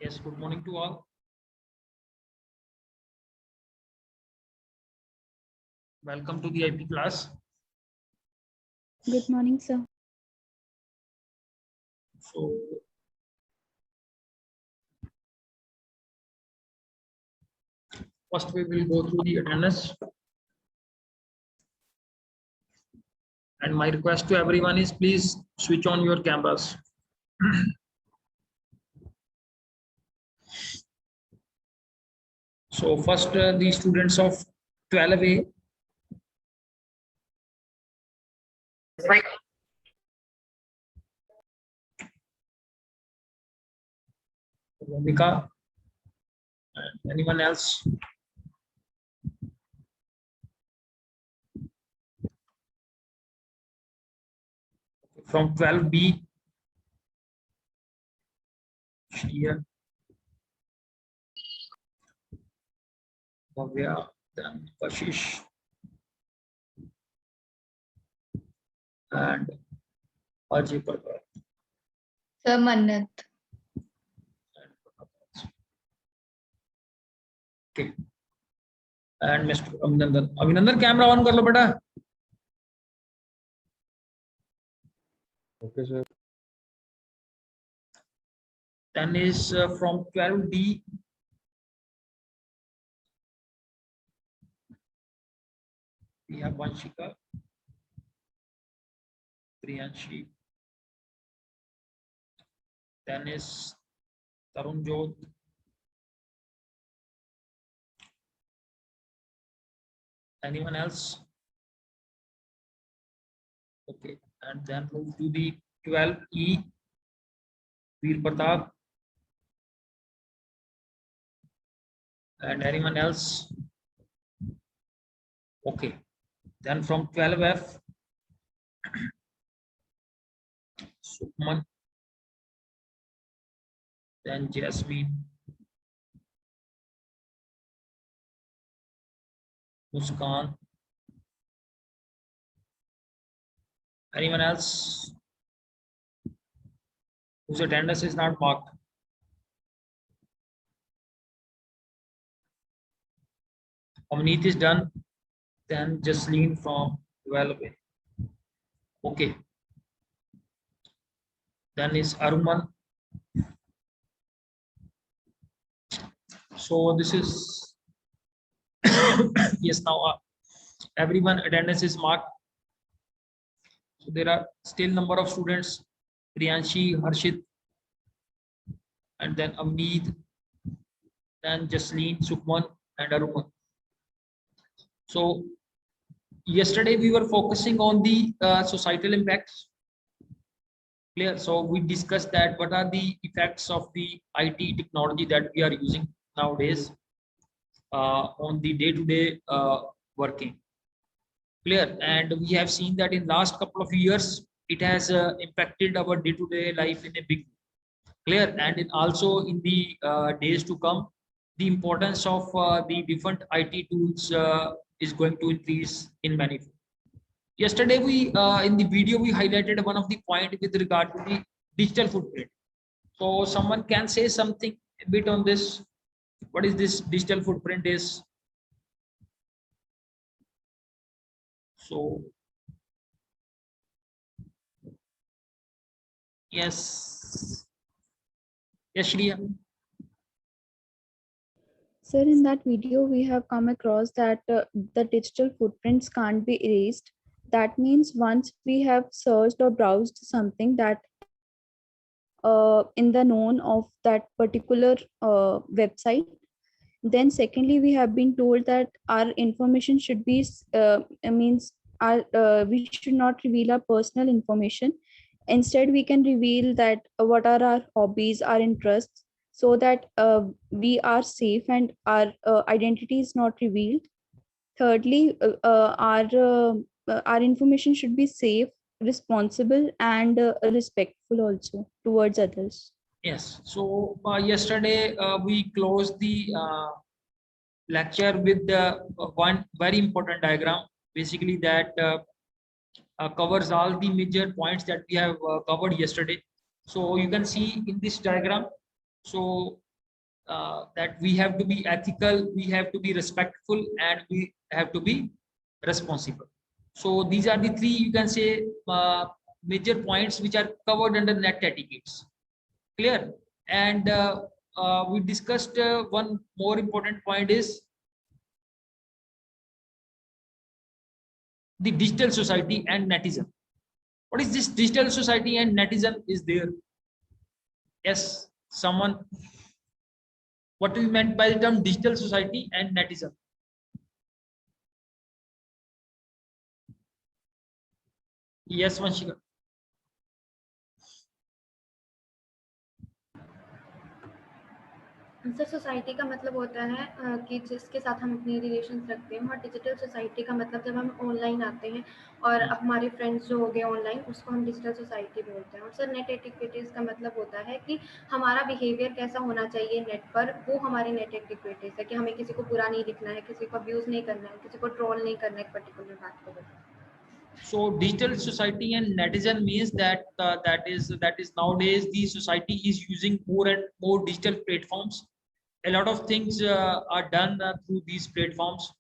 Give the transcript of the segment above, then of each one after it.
Yes, good morning to all. Welcome to the IP class. Good morning, sir. So, first we will go through the attendance. And my request to everyone is please switch on your cameras. So first the students of 12A. Bhumika, and anyone else? From 12B, Shriya, Bhavya, then Kashish, and Ajay Parkar. Sir Mannat. Okay. And Mr. Abhinandan. Abhinandan, camera on कर लो बेटा. Okay, sir. Then is from 12D. We have Vanshika, Priyanshi. Then is Tarun Jodh. Anyone else? Okay, and then move to the 12E. Veer Pratap. And anyone else? Okay, then from 12F, Sukman, then Jasmine, Muskan. Anyone else whose attendance is not marked? Amneet is done. Then Jasleen from 12A. Okay. Then is Aruman. So this is yes, now everyone attendance is marked. So there are still number of students: Priyanshi, Harshit, and then Amneet, then Jasleen, Sukman, and Aruman. So yesterday we were focusing on the societal impacts. Clear. So we discussed that what are the effects of the IT technology that we are using nowadays on the day-to-day working. Clear. And we have seen that in last couple of years it has impacted our day-to-day life in a big way. Clear. And also in the days to come, the importance of the different IT tools is going to increase in many. Yesterday we in the video we highlighted one of the point with regard to the digital footprint. So someone can say something a bit on this. What is this digital footprint is? So yes, yes, Shriya. Sir, in that video, we have come across that the digital footprints can't be erased. That means once we have searched or browsed something that in the known of that particular website, then secondly, we have been told that our information should be means we should not reveal our personal information. Instead, we can reveal that what are our hobbies, our interests, so that we are safe and our identity is not revealed. Thirdly, our information should be safe, responsible, and respectful also towards others. Yes. So yesterday we closed the lecture with one very important diagram. Basically, that covers all the major points that we have covered yesterday. So you can see in this diagram. So that we have to be ethical, we have to be respectful, and we have to be responsible. So these are the three, you can say, major points which are covered under net etiquettes. Clear? And we discussed one more important point is the digital society and netizen. What is this digital society and netizen is there? Yes, someone. What do you meant by the term digital society and netizen? Yes, Vanshika. Sir society का मतलब होता है कि जिसके साथ हम अपनी relations रखते हैं, और डिजिटल सोसाइटी का मतलब जब हम ऑनलाइन आते हैं और हमारे फ्रेंड्स जो हो गए ऑनलाइन, उसको हम डिजिटल सोसाइटी बोलते हैं। और सर नेट एटिक्वेटीज का मतलब होता है कि हमारा बिहेवियर कैसा होना चाहिए नेट पर, वो हमारे नेट एटिक्वेटीज है कि हमें किसी को बुरा नहीं लिखना है, किसी को अब्यूज़ नहीं करना है, किसी को ट्रोल नहीं करना है एक पर्टिकुलर बात को। So digital society and netizen means that that is nowadays the society is using more and more digital platforms. A lot of things are done through these platforms,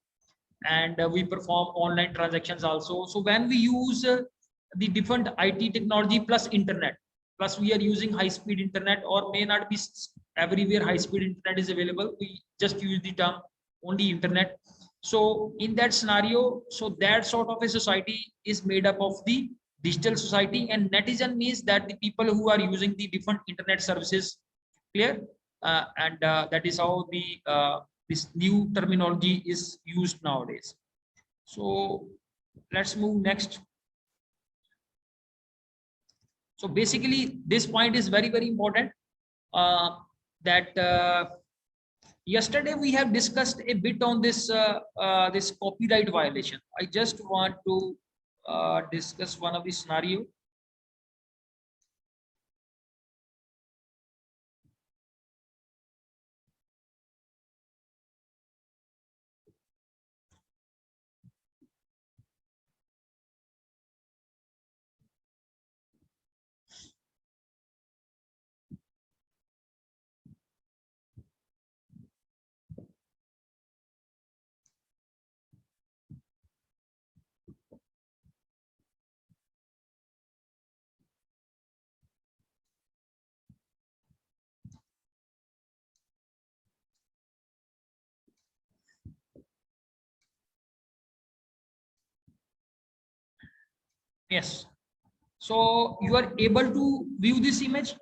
and we perform online transactions also. So when we use the different IT technology plus internet, plus we are using high speed internet, or may not be everywhere high speed internet is available, we just use the term only internet. So in that scenario, so that sort of a society is made up of the digital society, and netizen means that the people who are using the different internet services. Clear? And that is how the this new terminology is used nowadays. So let's move next. So basically this point is very, very important, that yesterday we have discussed a bit on this this copyright violation. I just want to discuss one of the scenario. Yes. So you are able to view this image?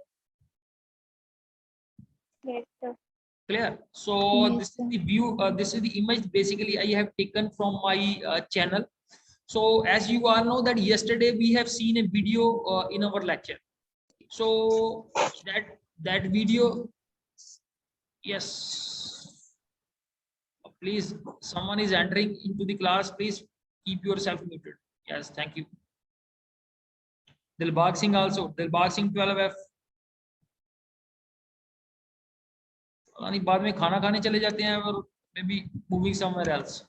Yes, sir. Clear? So Yes, this is sir. the view, this is the image basically I have taken from my channel. So as you all know that yesterday we have seen a video in our lecture. So that video, yes. Please, someone is entering into the class. Please keep yourself muted. Yes, thank you. Dilbag Singh also. Dilbag Singh 12F. नहीं, बाद में खाना खाने चले जाते हैं और maybe moving somewhere else.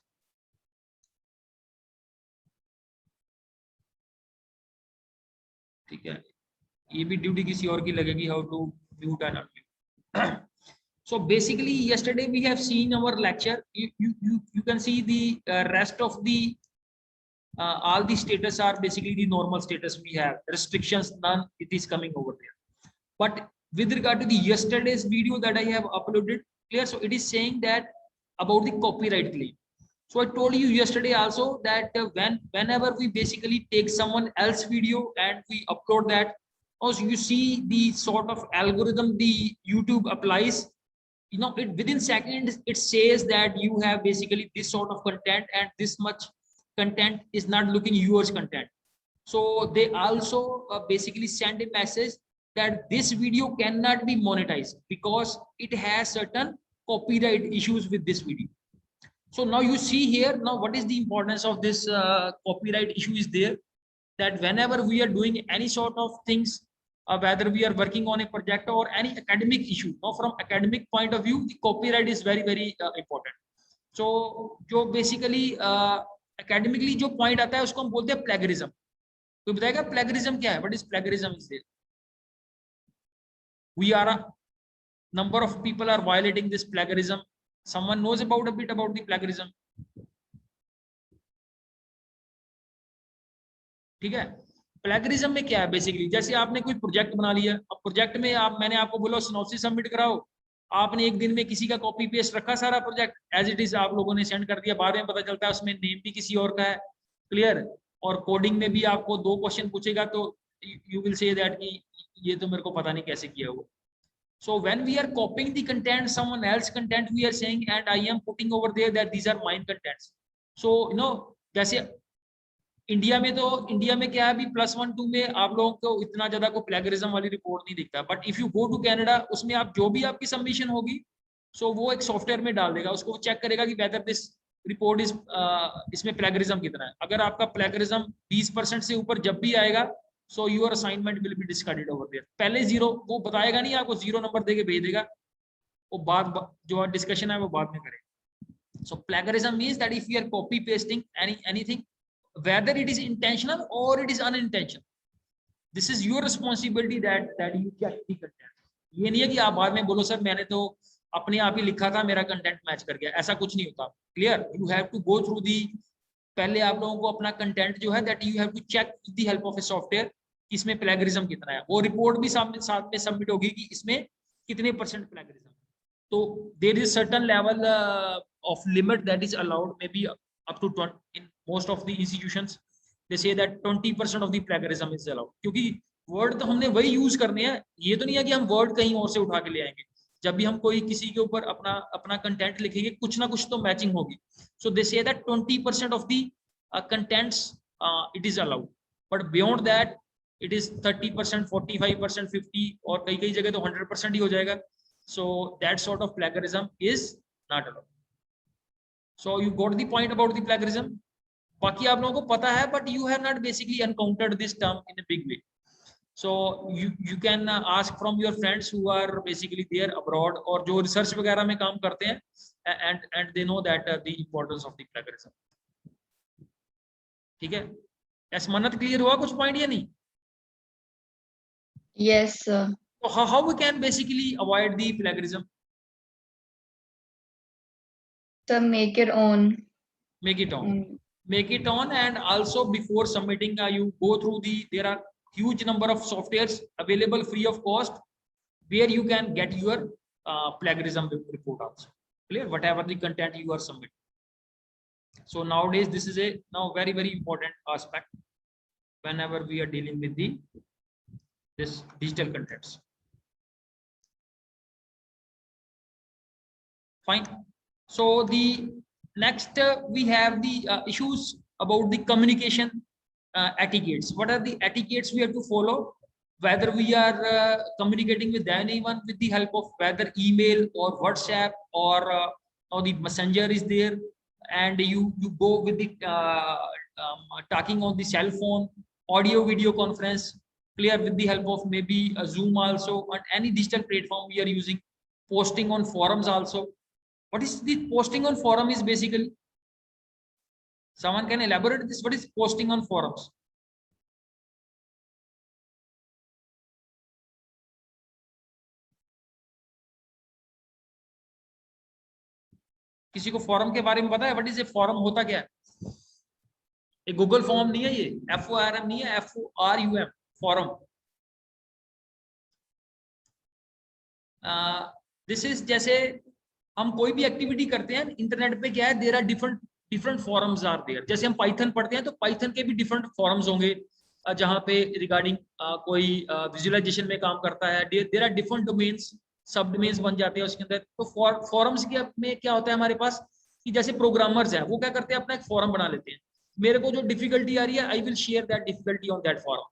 ठीक है, ये भी ड्यूटी किसी और की लगेगी, how to mute and unmute. So basically yesterday we have seen our lecture. You can see the rest of the all the status are basically the normal status we have. Restrictions none, it is coming over there. But with regard to the yesterday's video that I have uploaded, clear, so it is saying that about the copyright claim. So I told you yesterday also that whenever we basically take someone else video and we upload that, also you see the sort of algorithm the YouTube applies, you know, it within seconds it says that you have basically this sort of content, and this much content is not looking yours content. So they also basically send a message that this video cannot be monetized because it has certain copyright issues with this video. So now you see here, now what is the importance of this copyright issue is there, that whenever we are doing any sort of things, whether we are working on a project or any academic issue, now from academic point of view, the copyright is very, very important. So जो basically academically जो point आता है उसको हम बोलते हैं plagiarism. तो बताएगा plagiarism क्या है? What is plagiarism is there? We are number of people are violating this plagiarism. Someone knows about a bit about the plagiarism? ठीक है, प्लेगरिज्म में क्या है बेसिकली, जैसे आपने कोई प्रोजेक्ट बना लिया, अब प्रोजेक्ट में मैंने आपको बोला सिनॉप्सिस सबमिट कराओ, आपने एक दिन में किसी का कॉपी पेस्ट रखा सारा प्रोजेक्ट एज इट इज आप लोगों ने सेंड कर दिया, बाद में पता चलता है उसमें नेम भी किसी और का है, क्लियर। और कोडिंग में भी आपको 2 क्वेश्चन पूछेगा तो यू विल से दैट कि ये तो मेरे को पता नहीं कैसे किया हुआ। So when we are copying the content, someone else content, we are saying and I am putting over there that these are mine contents. So जैसे इंडिया में क्या है अभी +1 2 में आप लोगों को इतना ज्यादा को प्लेगरिज्म वाली रिपोर्ट नहीं दिखता, but if you go to Canada उसमें आप जो भी आपकी सबमिशन होगी सो वो एक सॉफ्टवेयर में डाल देगा, उसको चेक करेगा कि वेदर दिस रिपोर्ट इज इसमें प्लेगरिज्म कितना है। अगर आपका प्लेगरिज्म 20% से ऊपर जब भी आएगा so your assignment will be discarded over there. पहले 0 वो बताएगा नहीं, आपको 0 नंबर देके भेज देगा, वो बाद जो डिस्कशन है वो बाद में करेगा। So plagiarism means that if you are copy pasting anything whether it is intentional or it is unintentional, this is your responsibility that you check the content। ये नहीं है कि आप बाद में बोलो सर मैंने तो अपने आप ही लिखा था मेरा कंटेंट मैच कर गया, ऐसा कुछ नहीं होता। Clear, you have to go through the, पहले आप लोगों को अपना कंटेंट जो है that you have to check with the help of a software इसमें प्लेगरिज्म कितना है, वो रिपोर्ट भी साथ में सबमिट होगी कि इसमें कितने % प्लेगरिज्म। तो there is certain level of limit that is allowed, maybe up to 20 in most of the institutions they say that 20% of the plagiarism is allowed, क्योंकि वर्ड तो हमने वही यूज करने हैं, ये तो नहीं है कि हम वर्ड कहीं और से उठा के ले आएंगे। जब भी हम कोई किसी के ऊपर अपना कंटेंट लिखेंगे कुछ ना कुछ तो मैचिंग होगी। सो दे say that 20% of the contents it is allowed, but beyond that it is 30%, 45%, 50 और कई जगह तो 100% ही हो जाएगा। so that sort of plagiarism is not allowed। So you got the point about the plagiarism। बाकी आप लोगों को पता है, but you have not basically encountered this term in a big way। So you can ask from your friends who are basically there abroad और जो research वगैरह में काम करते हैं and they know that the importance of the plagiarism। ठीक है, yes, मन्नत क्लियर हुआ कुछ पॉइंट या नहीं? Yes sir। So how we can basically avoid the plagiarism? So make it on। Make it on, and also before submitting you go through there are huge number of softwares available free of cost where you can get your plagiarism report also, clear, whatever the content you are submitting। So nowadays this is a very very important aspect whenever we are dealing with this digital contents। Fine, so the next we have the issues about the communication etiquettes। What are the etiquettes we have to follow whether we are communicating with anyone with the help of whether email or WhatsApp or the messenger is there, and you go with the talking on the cell phone, audio video conference, clear, with the help of maybe a Zoom also, on any digital platform we are using, posting on forums also। What is the posting on forum is basically? Someone can elaborate this? What is posting on forums? किसी को forum के बारे में पता है? What is a forum, होता क्या है? ये गूगल फॉर्म नहीं है, ये FORM नहीं है, FORUM फॉरम। दिस इज जैसे हम कोई भी एक्टिविटी करते हैं इंटरनेट पे, क्या है, there are different forums are there. जैसे हम पाइथन पढ़ते हैं तो पाइथन के भी डिफरेंट फॉरम्स होंगे जहाँ पे रिगार्डिंग कोई विजुअलाइजेशन में काम करता है। देयर आर डिफरेंट डोमेन्स, सब डोमेन्स बन जाते हैं उसके अंदर। तो फॉरम्स के में क्या होता है हमारे पास कि जैसे प्रोग्रामर्स है वो क्या करते हैं, अपना एक फॉरम बना लेते हैं। मेरे को जो डिफिकल्टी आ रही है I will share that difficulty on that forum,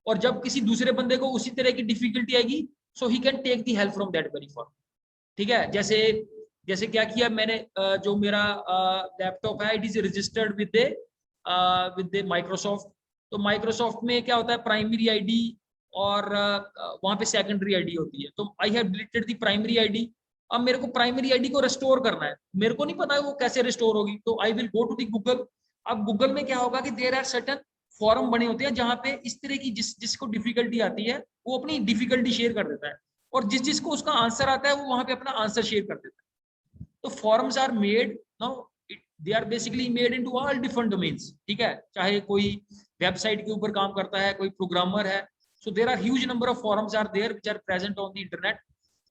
और जब किसी दूसरे बंदे को उसी तरह की डिफिकल्टी आएगी so he can take the help from that very forum. ठीक है, जैसे क्या किया मैंने, जो मेरा लैपटॉप है it is registered with Microsoft. तो माइक्रोसॉफ्ट में क्या होता है, प्राइमरी आईडी और वहां पे सेकेंडरी आईडी होती है। तो I have deleted the primary ID. अब मेरे को प्राइमरी आईडी को रिस्टोर करना है, मेरे को नहीं पता है वो कैसे रिस्टोर होगी, तो I will go to the Google. अब गूगल में क्या होगा कि देयर आर सर्टेन फॉरम बने होते हैं जहाँ पे इस तरह की जिसको डिफिकल्टी आती है वो अपनी डिफिकल्टी शेयर कर देता है। और जिस जिसको उसका आंसर आता है वो वहां पे अपना आंसर शेयर कर देता है। तो forums are made now, they are basically made into all different domains, ठीक है, चाहे कोई वेबसाइट के ऊपर काम करता है, कोई प्रोग्रामर है, so there are huge number of forums are there which are present on the internet.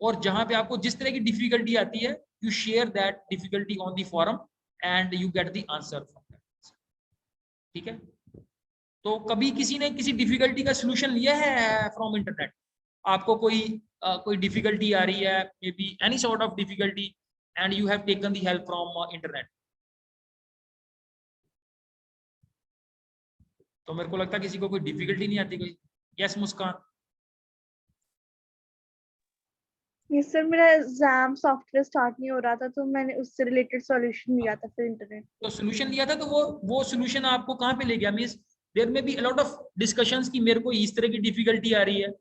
और जहां पे आपको जिस तरह की डिफिकल्टी आती है, you share that difficulty on the forum and you get the answer from that, ठीक है। तो कभी किसी ने किसी डिफिकल्टी का सोल्यूशन लिया है फ्रॉम इंटरनेट? आपको कोई डिफिकल्टी आ रही है, may be any sort of difficulty, and you have taken the help from internet. तो मेरे को लगता है किसी को कोई डिफिकल्टी नहीं आती कोई। यस मुस्कान। यस सर, मेरा एग्जाम सॉफ्टवेयर स्टार्ट नहीं हो रहा था, तो मैंने उससे रिलेटेड सॉल्यूशन लिया था फिर इंटरनेट। तो सोल्यूशन लिया था, तो वो सोल्यूशन आपको कहाँ पे ले गया? मींस देयर में be a lot of discussions कि मेरे को इस तरह की डिफिकल्टी आ रही है।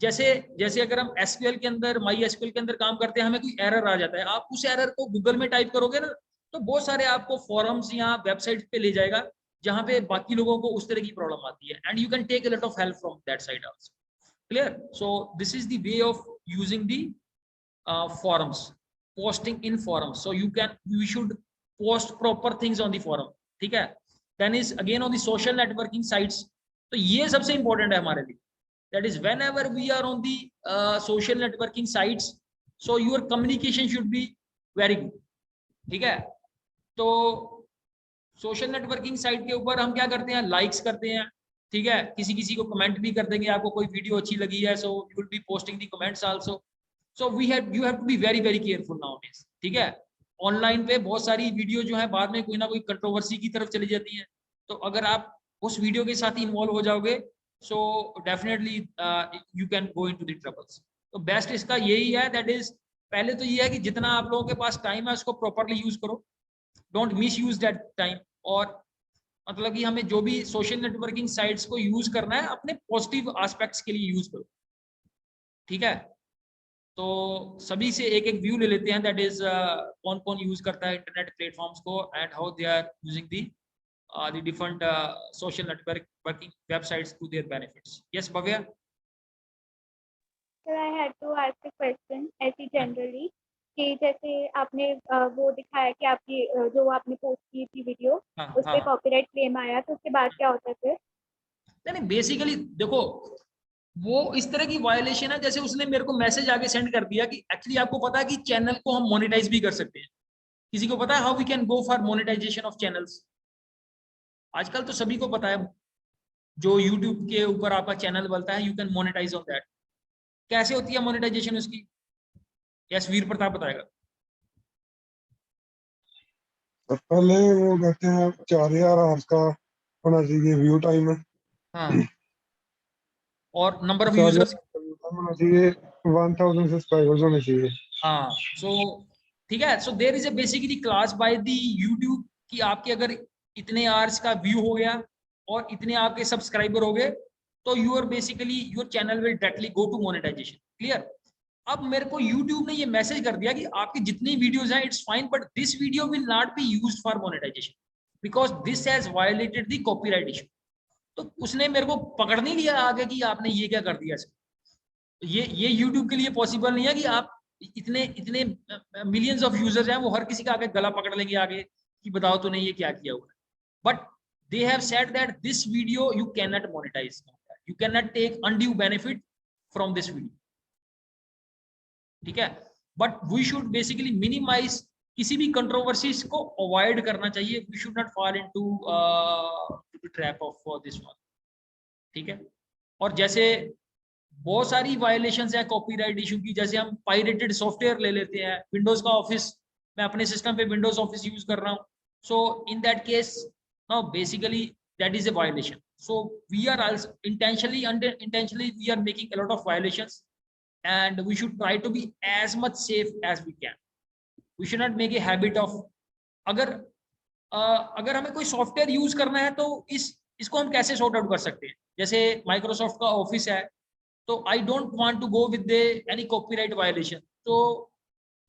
जैसे जैसे अगर हम एसक्यूएल के अंदर, माई एसक्यूएल के अंदर काम करते हैं, हमें कोई एरर आ जाता है, आप उस एरर को गूगल में टाइप करोगे ना, तो बहुत सारे आपको फॉरम्स या वेबसाइट पे ले जाएगा जहां पे बाकी लोगों को उस तरह की प्रॉब्लम आती है, and you can take a lot of help from that side also. Clear? So this is the way of using the forums, posting in forums, so you should post proper things on the forum, ठीक है। then is again on the social networking sites, तो ये सबसे important है हमारे लिए, that is whenever we are on the social networking sites, so your communication should be very good, ठीक है। तो सोशल नेटवर्किंग साइट के ऊपर हम क्या करते हैं, लाइक्स करते हैं, ठीक है, किसी किसी को कमेंट भी कर देंगे, आपको कोई वीडियो अच्छी लगी है, so you will be posting the comments also. So you have to be very very careful nowadays, ठीक है। ऑनलाइन पे बहुत सारी वीडियो जो है बाद में कोई ना कोई कंट्रोवर्सी की तरफ चली जाती है, तो अगर आप उस वीडियो के साथ ही इन्वॉल्व हो जाओगे, so definitely you can go into the troubles. तो बेस्ट इसका यही है, दैट इज पहले तो ये है कि जितना आप लोगों के पास टाइम है उसको प्रॉपरली यूज करो, don't miss use that time. और मतलब कि हमें जो भी सोशल नेटवर्किंग साइट्स को यूज करना है अपने पॉजिटिव एस्पेक्ट्स के लिए यूज करो, ठीक है। तो सभी से एक एक व्यू ले लेते हैं, दैट इज कौन कौन यूज करता है इंटरनेट प्लेटफॉर्म्स को and how they are using the different social networking websites to their benefits. Yes Bhavya. Sir, I had to ask a question ऐसी जनरली कि जैसे आपने वो दिखाया कि आपकी जो आपने पोस्ट की थी वीडियो, उस पे कॉपीराइट क्लेम आया, तो उसके बाद क्या होता है फिर? नहीं, बेसिकली देखो वो इस तरह की वायलेशन है, जैसे उसने मेरे को मैसेज आगे सेंड कर दिया कि एक्चुअली आपको पता है कि चैनल को हम मोनेटाइज भी कर सकते हैं। किसी को पता है how we can go for monetization of channels? आजकल तो सभी को पता है, जो यूट्यूब के ऊपर आपका चैनल बनता है, you can monetize on that. कैसे होती है मोनेटाइजेशन उसकी? यस वीर प्रताप बताएगा। तो पहले वो कहते हैं 4000 आवर्स का होना चाहिए व्यू टाइम है, हाँ, और नंबर ऑफ यूजर्स होना चाहिए, 1000 सब्सक्राइबर्स होने चाहिए। हाँ, सो ठीक है। So there is a basically class by the YouTube कि आपके अगर इतने आवर्स का व्यू हो गया और इतने आपके सब्सक्राइबर हो गए, तो your basically your channel will directly go to monetization. Clear? अब मेरे को YouTube ने ये मैसेज कर दिया कि आपकी जितनी वीडियोस हैं it's fine, but this video will not be used for monetization because this has violated the copyright issue. तो उसने मेरे को पकड़ नहीं लिया आगे कि आपने ये क्या कर दिया। ये YouTube के लिए पॉसिबल नहीं है कि आप इतने इतने मिलियंस ऑफ यूजर्स हैं, वो हर किसी का आगे गला पकड़ लेंगे आगे कि बताओ तूने ये क्या किया हुआ है। But they have said that this video you cannot monetize, you cannot take undue benefit from this video, ठीक है। But we should basically minimize, किसी भी कंट्रोवर्सीज को अवॉइड करना चाहिए, we should not fall into trap of this one, ठीक है। और जैसे बहुत सारी वायलेशंस है कॉपीराइट इशू की, जैसे हम पायरेटेड सॉफ्टवेयर ले लेते हैं, विंडोज का ऑफिस, मैं अपने सिस्टम पे विंडोज ऑफिस यूज कर रहा हूँ, so in that case now basically that is a violation, so we are also intentionally we are making a lot of violations and we should try to be as much safe as we can. We should not make a habit of, अगर हमें कोई software use करना है तो इसको हम कैसे sort out कर सकते हैं? जैसे माइक्रोसॉफ्ट का ऑफिस है, तो I don't want to go with any copyright violation, तो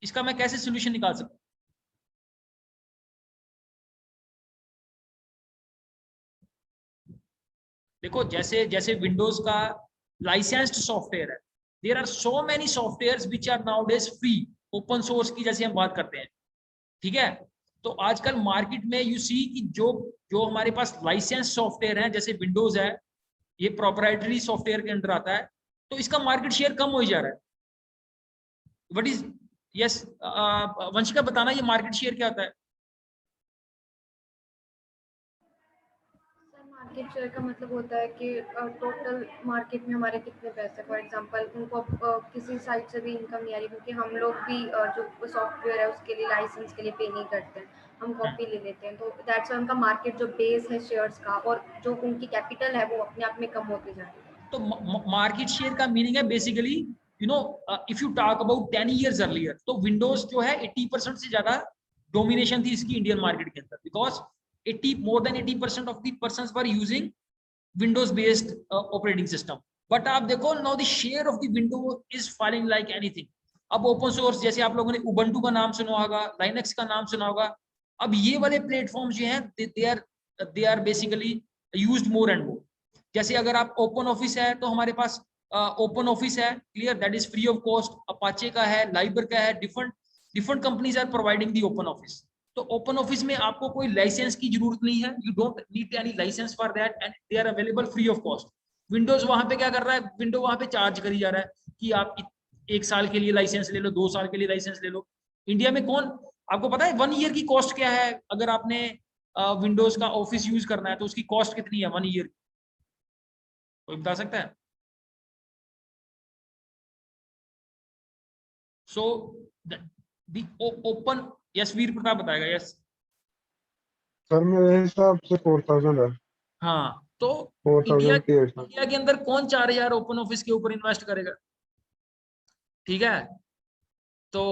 इसका मैं कैसे सोल्यूशन निकाल सकता हूँ? देखो जैसे जैसे विंडोज का लाइसेंस्ड सॉफ्टवेयर है, there are so many softwares which are nowadays free, open source की जैसे हम बात करते हैं, ठीक है। तो आजकल मार्केट में यू सी कि जो जो हमारे पास लाइसेंस सॉफ्टवेयर है, जैसे विंडोज है, ये प्रोप्राइटरी सॉफ्टवेयर के अंडर आता है, तो इसका मार्केट शेयर कम हो जा रहा है। व्हाट इज, यस वंशिका बताना, ये मार्केट शेयर क्या होता है? मार्केट शेयर का मतलब होता है कि टोटल मार्केट में हमारे कितने पैसे, फॉर एग्जांपल उनको किसी साइट से भी इनकम नहीं आ रही, क्योंकि हम लोग भी जो सॉफ्टवेयर है उसके लिए लाइसेंस के लिए पे नहीं करते हैं, हम कॉपी ले लेते हैं, तो दैट्स उनका मार्केट जो बेस है शेयर्स का और जो उनकी कैपिटल है वो अपने आप में कम होती जा रही है। तो मार्केट शेयर का मीनिंग है basically, you know, if you talk about 10 years earlier, तो विंडोज जो है 80% से ज्यादा डोमिनेशन थी इसकी इंडियन मार्केट के अंदर, because more than 80% of the persons were using Windows based operating system. But आप देखो now the share of the window is falling like anything. अब ओपन सोर्स जैसे आप लोगों ने उबंटू का नाम सुना होगा, लाइनक्स का नाम सुना होगा, अब ये वाले प्लेटफॉर्म जो हैं they are basically used more and more. जैसे अगर आप ओपन ऑफिस है तो हमारे पास ओपन ऑफिस है, clear, that is free of cost, Apache का है, लाइबर का है, different companies are providing the open office. तो ओपन ऑफिस में आपको कोई लाइसेंस की जरूरत नहीं है, you don't need any licence for that and they are available free of cost. Windows वहां पे क्या कर रहा है, विंडो वहां पे चार्ज करी जा रहा है कि आप 1 साल के लिए लाइसेंस ले लो, 2 साल के लिए लाइसेंस ले लो। इंडिया में कौन, आपको पता है 1 ईयर की कॉस्ट क्या है? अगर आपने विंडोज का ऑफिस यूज करना है तो उसकी कॉस्ट कितनी है 1 ईयर की? कोई बता सकता है? सो द ओपन, यस वीर प्रताप बताएगा। यस सर मेरे हिसाब से 4000 है। हाँ, तो 4000 की है। इंडिया के अंदर कौन 4000 ओपन ऑफिस के ऊपर इन्वेस्ट करेगा? ठीक है, तो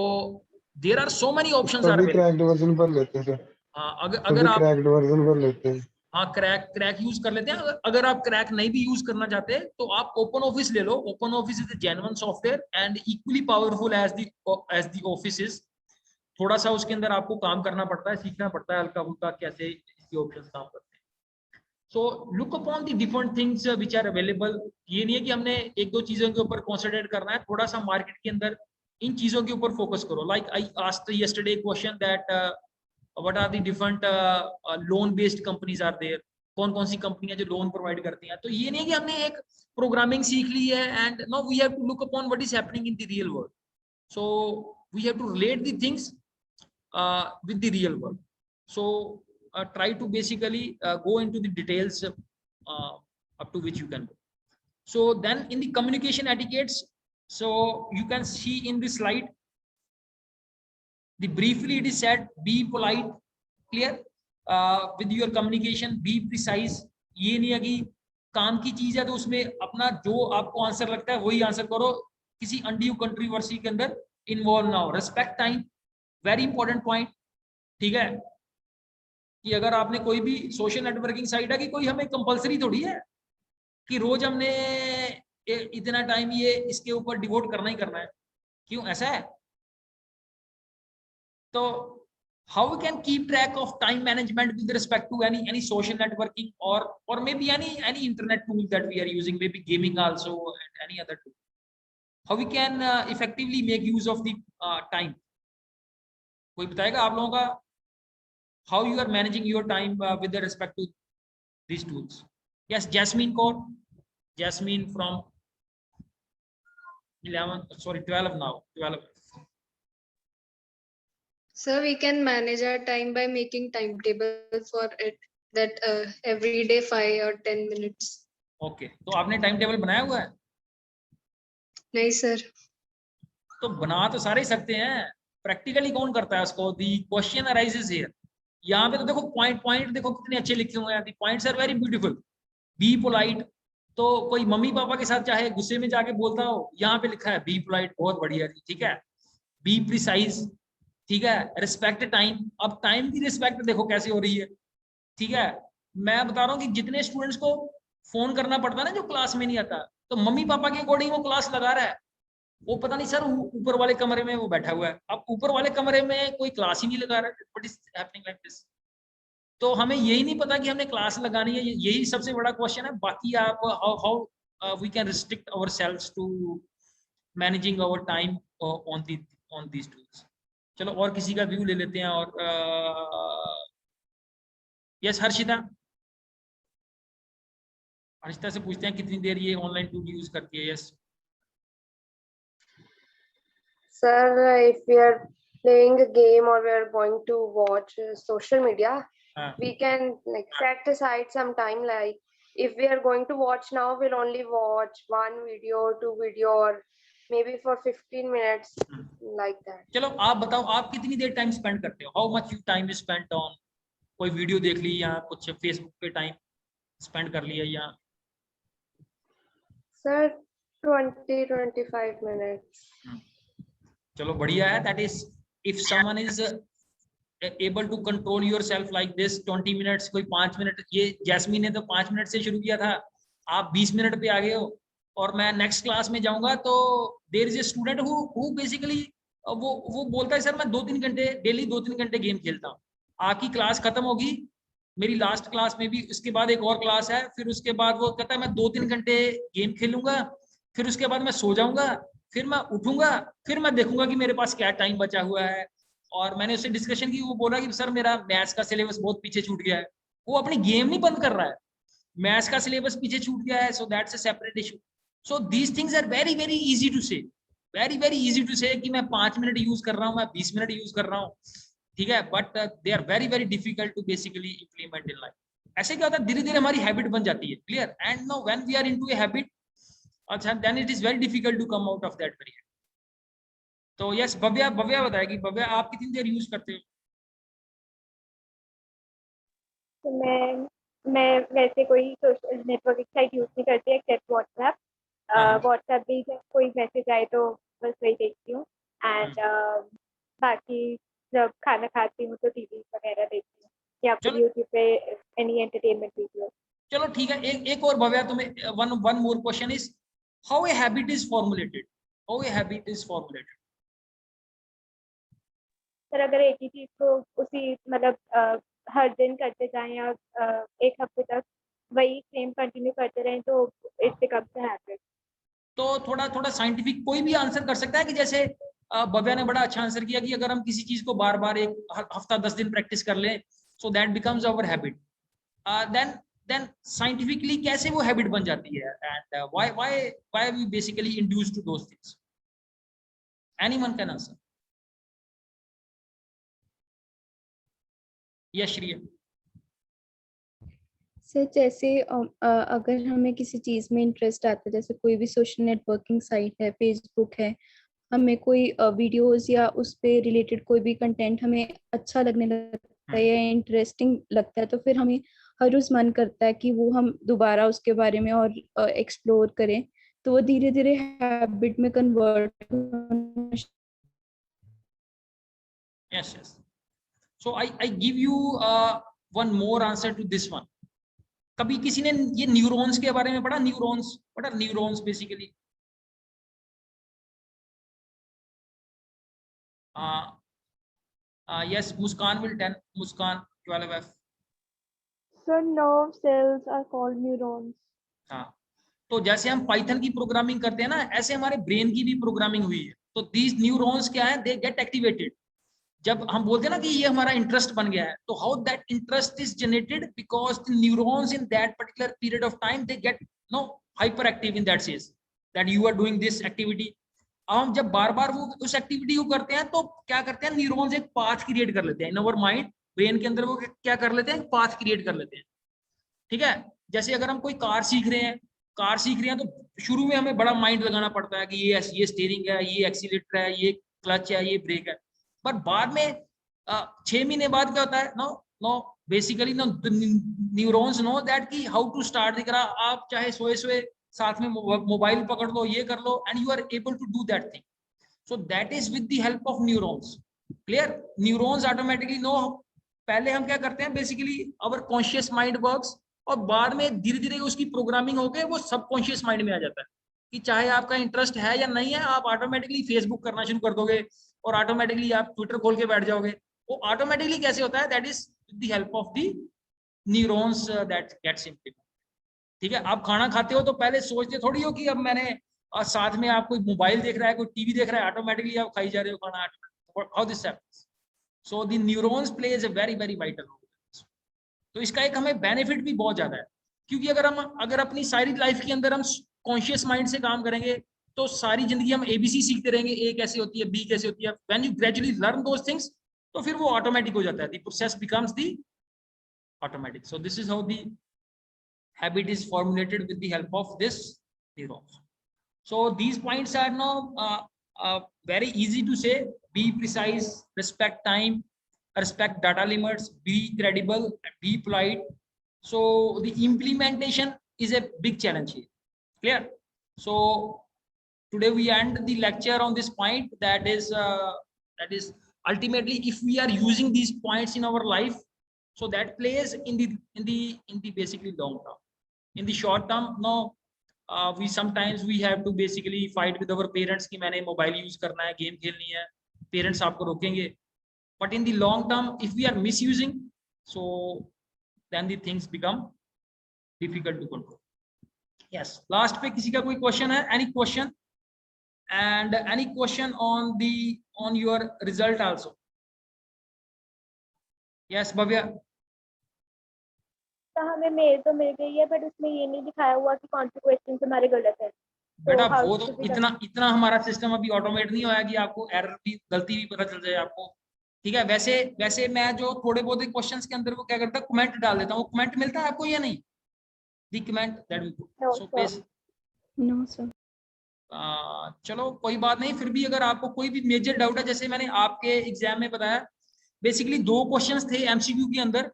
there are so many options are available. Cracked version पर लेते हैं सर। हाँ, अगर आप क्रैक्ड वर्जन पर लेते हैं, हाँ क्रैक यूज कर लेते हैं। अगर आप क्रैक नहीं भी यूज करना चाहते तो आप ओपन ऑफिस ले लो। Open office is a genuine software and equally powerful as the office is. थोड़ा सा उसके अंदर आपको काम करना पड़ता है, सीखना पड़ता है हल्का फुल्का कैसे इसके ऑप्शंस काम करते हैं। So look upon the different things which are available. ये नहीं है कि हमने 1-2 चीजों के ऊपर कॉन्सेंट्रेट करना है, थोड़ा सा मार्केट के अंदर इन चीजों के ऊपर फोकस करो। Like I asked yesterday question that what are the different loan based companies are there, कौन कौन सी कंपनियां जो लोन प्रोवाइड करती हैं। तो ये नहीं है कि हमने एक प्रोग्रामिंग सीख ली है and now we have to look upon what is happening in the real world. So we have to relate the things with the real world. So try to basically go into the details up to which you can go. So then in the communication etiquettes, so you can see in the slide, the briefly it is said, be polite, clear, with your communication, be precise. ये नहीं है कि काम की चीज है तो उसमें अपना जो आपको आंसर लगता है वही आंसर करो, किसी अनड्यू कंट्रोवर्सी के अंदर इन्वॉल्व ना हो। Respect time, very important point, ठीक है, कि अगर आपने कोई भी सोशल नेटवर्किंग साइट है कि कोई हमें कंपलसरी थोड़ी है कि रोज हमने इतना टाइम ये इसके ऊपर डिवोट करना ही करना है, क्यों ऐसा है? तो how we can keep track of time management with respect to any social networking और maybe any internet tool that we are using, maybe gaming also and any other tool, how we can effectively make use of the time? कोई बताएगा आप लोगों का how you are managing your time with respect to these tools? Yes, Jasmine Kaur. Jasmine from 12 now. 12. So we can manage our time by making timetable for it, that every day 5 or 10 minutes. Okay, तो आपने time table बनाया हुआ है? नहीं sir. तो बना तो सारे ही सकते हैं, प्रैक्टिकली कौन करता है उसको? The question arises here. यहाँ पे तो देखो पॉइंट देखो कितने अच्छे लिखे हुए हैं, the points are very beautiful. Be polite, तो कोई मम्मी पापा के साथ चाहे गुस्से में जाके बोलता हो, यहाँ पे लिखा है बी पोलाइट, बहुत बढ़िया जी, ठीक है। बी प्रिसाइज, ठीक है। रिस्पेक्ट टाइम, अब टाइम की रिस्पेक्ट देखो कैसे हो रही है, ठीक है। मैं बता रहा हूँ कि जितने स्टूडेंट्स को फोन करना पड़ता है ना जो क्लास में नहीं आता, तो मम्मी पापा के अकॉर्डिंग वो क्लास लगा रहा है, वो पता नहीं सर ऊपर वाले कमरे में वो बैठा हुआ है। अब ऊपर वाले कमरे में कोई क्लास ही नहीं लगा रहा है, what is happening like this? तो हमें यही नहीं पता कि हमने क्लास लगानी है, यही सबसे बड़ा क्वेश्चन है। बाकी आप how we can restrict ourselves to managing our time on these tools. चलो और किसी का व्यू ले लेते हैं। और यस हर्षिता, हर्षिता से पूछते हैं कितनी देर ये ऑनलाइन टूल यूज करती है। Yes Sir, if we are playing a game or we are going to watch social media, we can like set aside some time. Like if we are going to watch now, we'll only watch one video, two video, or maybe for 15 minutes, like that. चलो आप बताओ, आप कितनी देर time spend करते हो? How much you time spend on, कोई video देख ली या कुछ फेसबुक पे टाइम स्पेंड कर लिया या? Sir, 20-25 minutes. चलो बढ़िया है। That is if someone is able to control yourself like this 20 minutes, कोई 5 मिनट, ये जैस्मीन ने तो 5 मिनट से शुरू किया था, आप 20 मिनट पे आ गए हो। और मैं नेक्स्ट क्लास में जाऊंगा तो there is a student who basically वो बोलता है सर मैं 2-3 घंटे डेली 2-3 घंटे गेम खेलता हूँ। आपकी क्लास खत्म होगी, मेरी लास्ट क्लास में भी, उसके बाद एक और क्लास है, फिर उसके बाद वो कहता है मैं 2-3 घंटे गेम खेलूंगा, फिर उसके बाद मैं सो जाऊंगा, फिर मैं उठूंगा, फिर मैं देखूंगा कि मेरे पास क्या टाइम बचा हुआ है। और मैंने उससे डिस्कशन की, वो बोला कि सर मेरा मैथ्स का सिलेबस बहुत पीछे छूट गया है। वो अपनी गेम नहीं बंद कर रहा है, मैथ्स का सिलेबस पीछे छूट गया है, so that's a separate issue. So these things are very very easy to say, very very easy to say कि मैं 5 मिनट यूज कर रहा हूँ, मैं 20 मिनट यूज कर रहा हूँ, ठीक है, but they are very very difficult to basically implement in life. ऐसे क्या होता है, धीरे धीरे हमारी हैबिट बन जाती है, clear, and know when we are into a habit, अच्छा, then it is very difficult to come out of that period. तो यस भव्या बताएगी। भव्या आप कितनी देर यूज करते हो? तो मैं वैसे कोई सोशल नेटवर्किंग साइट यूज नहीं करती एक्सेप्ट व्हाट्सएप। व्हाट्सएप भी जब कोई मैसेज आए तो बस वही देखती हूँ। एंड बाकी जब खाना खाती हूँ तो टीवी वगैरह देखती हूँ या फिर यूट्यूब पे एनी एंटरटेनमेंट वीडियो। चलो ठीक है, एक और भव्या तुम्हें one more question is how a habit is formulated? How a habit is formulated? Sir अगर एक ही चीज को उसी मतलब हर दिन करते जाएं या एक हफ्ते तक वही सेम कंटिन्यू करते रहें तो इट बिकम्स अ हैबिट। तो थोड़ा साइंटिफिक कोई भी आंसर कर सकता है कि जैसे भव्या ने बड़ा अच्छा आंसर किया कि अगर हम किसी चीज को बार बार एक हफ्ता 10 दिन प्रैक्टिस कर लें, so that becomes our habit, then scientifically कैसे वो हैबिट बन जाती है, and why we basically induce to those things? Anyone can answer? Yes Shreya. Sir जैसे अगर हमें किसी चीज में इंटरेस्ट आता है, जैसे कोई भी सोशल नेटवर्किंग साइट है, फेसबुक है, हमें कोई वीडियोस या उस पे रिलेटेड कोई भी कंटेंट हमें अच्छा लगने लगता है या इंटरेस्टिंग लगता है, तो फिर हमें हर रोज मन करता है कि वो हम दोबारा उसके बारे में और एक्सप्लोर करें, तो वो धीरे धीरे हैबिट में convert. yes. So I give you one more answer to this one. कभी किसी ने ये न्यूरॉन्स के बारे में पढ़ा? Neurons, what are neurons basically? yes, Muskan will tell. Muskan 12F. Sir, nerve cells are called neurons. हाँ, तो जैसे हम पाइथन की प्रोग्रामिंग करते हैं ना, ऐसे हमारे ब्रेन की भी प्रोग्रामिंग हुई है। तो दीज न्यूरॉन्स क्या है, दे गेट एक्टिवेटेड जब हम बोलते हैं ना कि ये हमारा इंटरेस्ट बन गया है। तो how that interest is generated, because the neurons in that particular period of time they get no hyper active in that sense that you are doing this activity. अब हम जब बार बार वो उस एक्टिविटी को करते हैं तो क्या करते हैं, न्यूरॉन्स एक पाथ क्रिएट कर लेते हैं इन अवर माइंड, ब्रेन के अंदर वो क्या कर लेते हैं, पाथ क्रिएट कर लेते हैं, ठीक है। जैसे अगर हम कोई कार सीख रहे हैं तो शुरू में हमें बड़ा माइंड लगाना पड़ता है कि ये स्टीयरिंग है, ये एक्सीलेटर है, ये क्लच है, ये ब्रेक है। पर बाद में 6 महीने बाद क्या होता है, no basically neurons know that कि how to start the car. आप चाहे सोए साथ में मोबाइल पकड़ लो, ये कर लो, and you are able to do that thing. So that is with the help of neurons, clear. Neurons automatically no, पहले हम क्या करते हैं, basically our conscious mind works, और बाद में धीरे धीरे उसकी प्रोग्रामिंग होकर वो सबकॉन्शियस माइंड में आ जाता है कि चाहे आपका इंटरेस्ट है या नहीं है, आप ऑटोमेटिकली फेसबुक करना शुरू कर दोगे और ऑटोमेटिकली आप ट्विटर खोल के बैठ जाओगे। वो ऑटोमेटिकली कैसे होता है, that is the help of the neurons that gets implemented, ठीक है। आप खाना खाते हो तो पहले सोचते थोड़ी हो कि अब मैंने और साथ में आप कोई मोबाइल देख रहा है, कोई टीवी देख रहा है, ऑटोमेटिकली आप खाई जा रहे हो खाना, how this happens? So the neurons plays a very very vital role. तो इसका एक हमें बेनिफिट भी बहुत ज्यादा है, क्योंकि अगर अपनी सारी लाइफ के अंदर हम कॉन्शियस माइंड से काम करेंगे तो सारी जिंदगी हम एबीसी सीखते रहेंगे, ए कैसे होती है, बी कैसे होती है। When you gradually learn those things, तो फिर वो ऑटोमेटिक हो जाता है, the process becomes the automatic. So this is how the habit is formulated with the help of this neurons. So these points are now very easy to say: be precise, respect time, respect data limits, be credible, be polite. So the implementation is a big challenge here. Clear? So today we end the lecture on this point, that is ultimately if we are using these points in our life, so that plays in the basically long term. In the short term, no, we sometimes we have to basically fight with our parents कि मैंने mobile use करना है, game खेलनी है, parents आपको रोकेंगे. But in the long term, if we are misusing, so then the things become difficult to control. Yes, last पे किसी का कोई क्वेश्चन है? Any question? And any question on your result also? Yes, Bhavya. हमें mail तो मिल गई है, but उसमें ये नहीं दिखाया हुआ कि कौन से क्वेश्चन हमारे गलत है. बेटा वो तो इतना हमारा सिस्टम अभी ऑटोमेट नहीं होया कि आपको एरर भी, गलती भी पता चल जाए आपको. ठीक है, वैसे मैं जो थोड़े बहुत क्वेश्चंस के अंदर वो क्या करता हूँ, कमेंट डाल देता हूँ. कमेंट मिलता है आपको या नहीं? The comment that we put. So please. No sir. चलो कोई बात नहीं, फिर भी अगर आपको कोई भी मेजर डाउट है, जैसे मैंने आपके एग्जाम में बताया, बेसिकली 2 क्वेश्चंस थे एमसीक्यू के अंदर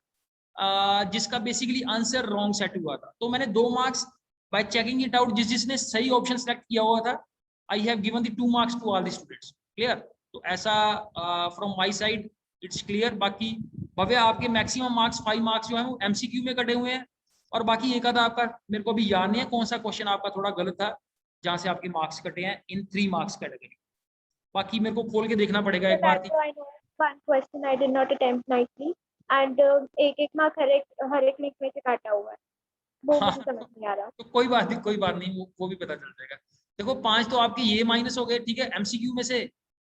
जिसका बेसिकली आंसर रॉन्ग सेट हुआ था, तो मैंने 2 marks by checking it out, जिसने सही ऑप्शन सेलेक्ट किया हुआ था, I have given the 2 marks to all the students. Clear? तो ऐसा from my side it's clear. बाकी भव्य आपके मैक्सिमम मार्क्स 5 मार्क्स जो है वो एमसीक्यू में कटे हुए हैं, और बाकी एक आधा आपका मेरे को अभी याद नहीं है कौन सा क्वेश्चन आपका थोड़ा गलत था जहां से आपके मार्क्स कटे हैं इन 3 मार्क्स कैटेगरी. बाकी मेरे को खोल के देखना पड़ेगा एक बार. One question I did not attempt nicely, and एक मार्क हर एक लिंक में से काटा हुआ है, वो मुझे समझ नहीं आ रहा. तो कोई बात नहीं, वो भी पता चल जाएगा. देखो 5 तो आपके ये माइनस हो गए, ठीक है, एमसीक्यू में से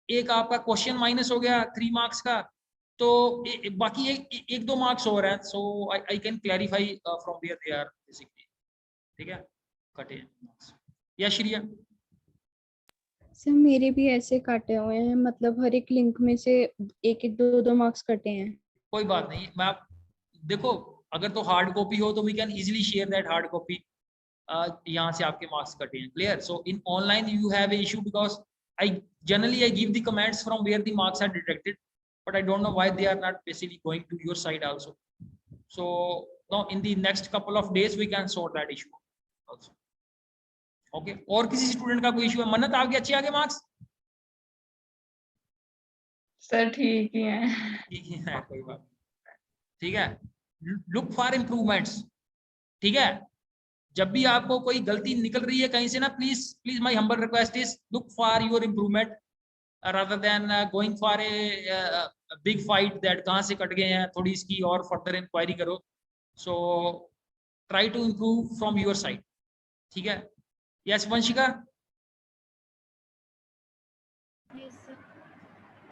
एक आपका क्वेश्चन माइनस हो गया 3 मार्क्स का, तो बाकी एक 2 मार्क्स हो रहा है. So I can clarify from where they are basically. ठीक है, कटे मार्क्स. या श्रिया? सर मेरे भी ऐसे काटे हुए हैं, मतलब हर एक लिंक में से एक 2 मार्क्स कटे हैं. कोई बात नहीं, मैं देखो अगर तो हार्ड कॉपी हो तो we can easily share that hard copy. यहाँ से आपके मार्क्स कटे हैं. Clear? So in online you have a issue because I generally give the comments from where the marks are detected, but I don't know why they are not basically going to your side also. So now in the next couple of days we can sort that issue also. Okay, और किसी student का कोई issue है? मन्नत आपके अच्छे आगे marks? Sir ठीक ही है. ठीक है, कोई बात नहीं. ठीक है, लुक फॉर इम्प्रूवमेंट्स. ठीक है, जब भी आपको कोई गलती निकल रही है कहीं से ना, please my humble request is look for your improvement rather than going for a big fight that कहाँ से कट गए हैं, थोड़ी इसकी और फर्दर इंक्वायरी करो. So try to improve from your side. ठीक है. यस वंशिका?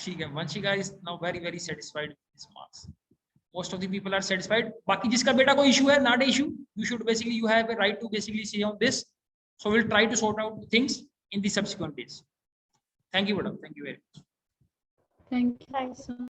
ठीक है, Vanshika is now very very satisfied with this marks. Most of the people are satisfied. बाकी जिसका बेटा कोई issue है, not an issue, you should basically, you have a right to basically say on this. So we'll try to sort out things in the subsequent days. Thank you, madam. Thank you very much. Thank you.